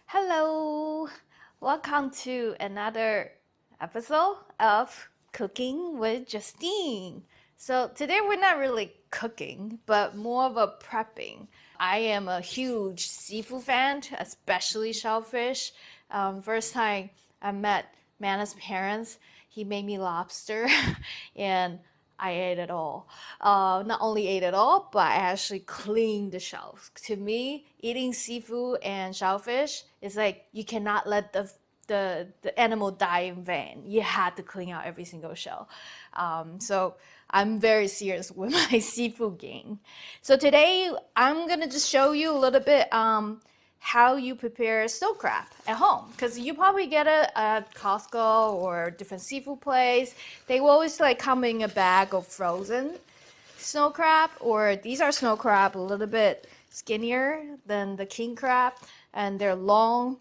Hello, welcome to another episode of Cooking with Justine. So, today we're not really cooking, but more of a prepping. I am a huge seafood fan, especially shellfish. First time I met Manus' parents, he made me lobster, and I ate it all. Not only ate it all, but I actually cleaned the shells. To me, eating seafood and shellfish is like you cannot let the animal die in vain. You had to clean out every single shell. So I'm very serious with my seafood game. So today I'm gonna just show you a little bit how you prepare snow crab at home, because you probably get it at Costco or different seafood place. They will always like come in a bag of frozen snow crab, or these are snow crab a little bit skinnier than the king crab, and they're long.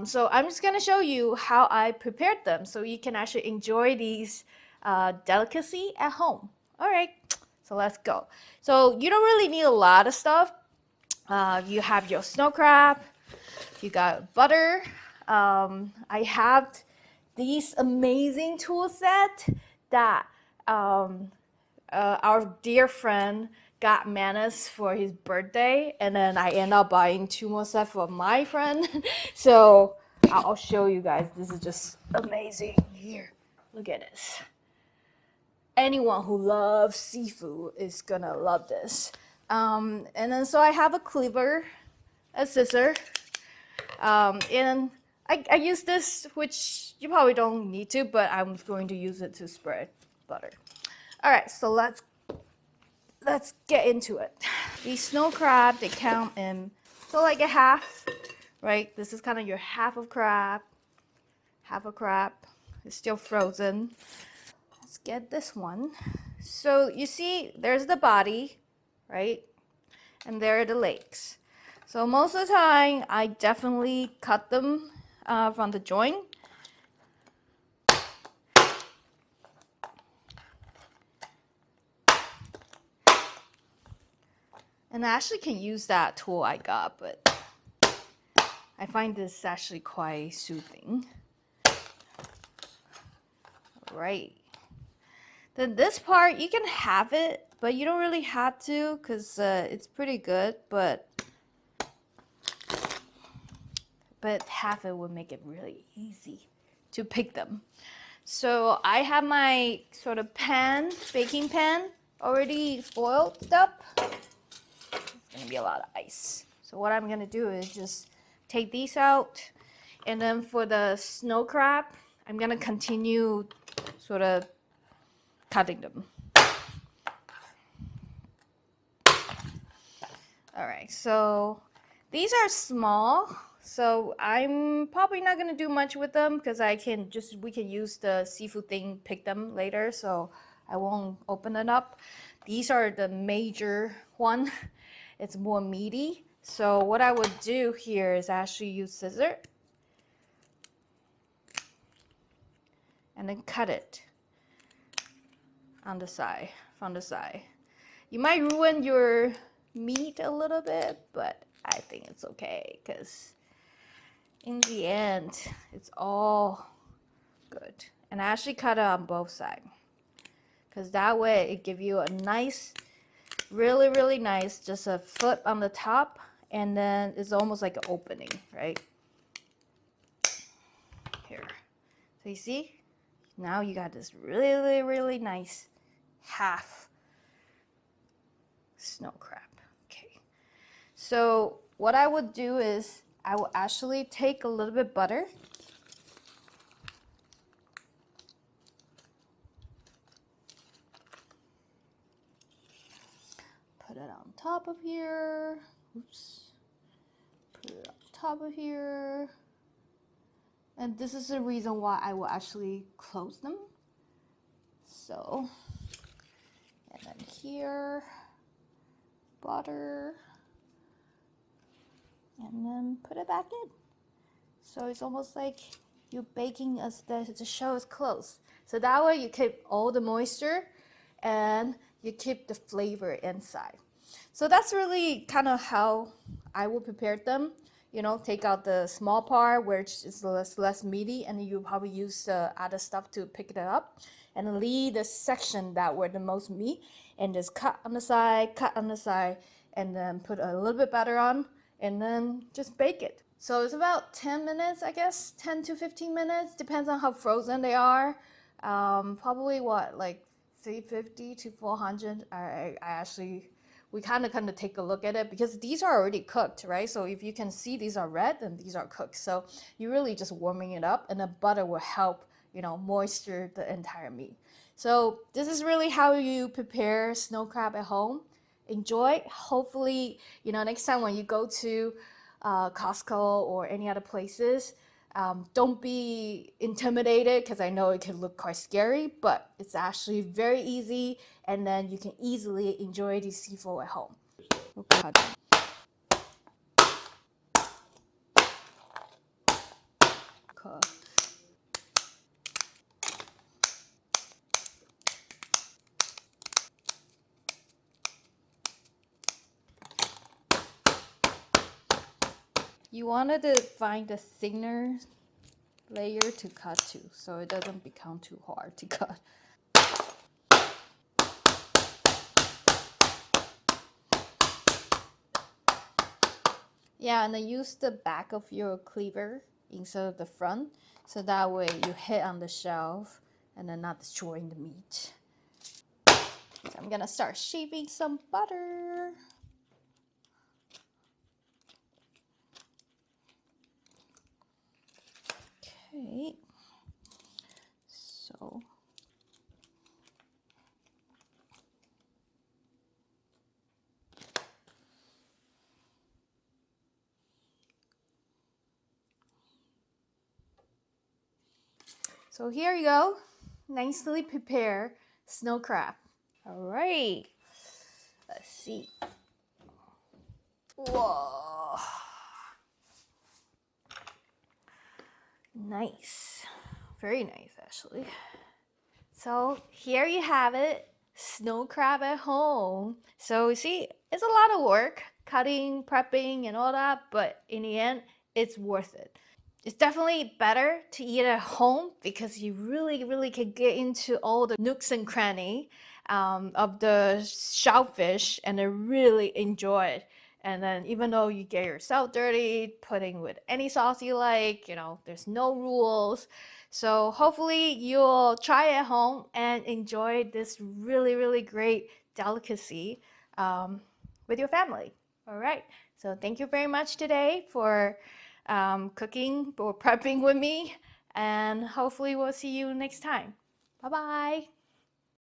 So I'm just gonna show you how I prepared them so you can actually enjoy these delicacy at home. All right, so let's go. So you don't really need a lot of stuff. You have your snow crab, you got butter. I have these amazing tool set that our dear friend got Manus for his birthday, and then I end up buying two more sets for my friend. So I'll show you guys. This is just amazing. Here, look at this. Anyone who loves seafood is gonna love this. And then so I have a cleaver, a scissor, and I use this, which you probably don't need to, but I'm going to use it to spread butter. All right, so let's get into it. These snow crab, they count in, so like a half, right? This is kind of your half of crab, half a crab. It's still frozen. Let's get this one. So you see, there's the body, right? And there are the legs. So most of the time, I definitely cut them from the joint. And I actually can use that tool I got, but I find this actually quite soothing. Right. Then this part, you can have it, but you don't really have to because it's pretty good, but half it would make it really easy to pick them. So I have my sort of pan, baking pan, already boiled up. It's gonna be a lot of ice. So what I'm gonna do is just take these out, and then for the snow crab, I'm gonna continue sort of cutting them. All right, so these are small, so I'm probably not gonna do much with them because we can use the seafood thing, pick them later, so I won't open it up. These are the major one. It's more meaty. So what I would do here is actually use scissors and then cut it on the side, from the side. You might ruin your meat a little bit, but I think it's okay because in the end, it's all good. And I actually cut it on both sides because that way it gives you a nice, really, really nice, just a foot on the top, and then it's almost like an opening, right? Here. So you see? Now you got this really, really nice half snow crab. Okay. So what I would do is I will actually take a little bit butter. Put it on top of here. Oops. Put it on top of here. And this is the reason why I will actually close them. So, and then here, butter, and then put it back in. So it's almost like you're baking as the shell is closed. So that way you keep all the moisture and you keep the flavor inside. So that's really kind of how I will prepare them. you know, take out the small part where it's less meaty, and you probably use the other stuff to pick it up, and leave the section that were the most meat, and just cut on the side, and then put a little bit butter on, and then just bake it. So it's about 10 minutes, I guess, 10 to 15 minutes, depends on how frozen they are. Probably what, like 350 to 400. I actually, we kind of take a look at it because these are already cooked, right? So if you can see these are red, then these are cooked. So you're really just warming it up, and the butter will help, you know, moisture the entire meat. So this is really how you prepare snow crab at home. Enjoy. Hopefully, you know, next time when you go to Costco or any other places, don't be intimidated because I know it can look quite scary, but it's actually very easy, and then you can easily enjoy the seafood at home. Okay. You wanted to find a thinner layer to cut to, so it doesn't become too hard to cut. Yeah, and then use the back of your cleaver instead of the front, so that way you hit on the shelf and then not destroying the meat. So I'm gonna start shaving some butter. Okay, so here you go, nicely prepared snow crab. All right, let's see. Whoa, nice, very nice actually. So here you have it, snow crab at home. So you see, it's a lot of work, cutting, prepping, and all that, but in the end, it's worth it. It's definitely better to eat at home because you really can get into all the nooks and cranny of the shellfish, and then really enjoy it. And then even though you get yourself dirty, putting with any sauce you like, you know, there's no rules. So hopefully you'll try it at home and enjoy this really great delicacy with your family. All right. So thank you very much today for cooking or prepping with me, and hopefully we'll see you next time. Bye bye.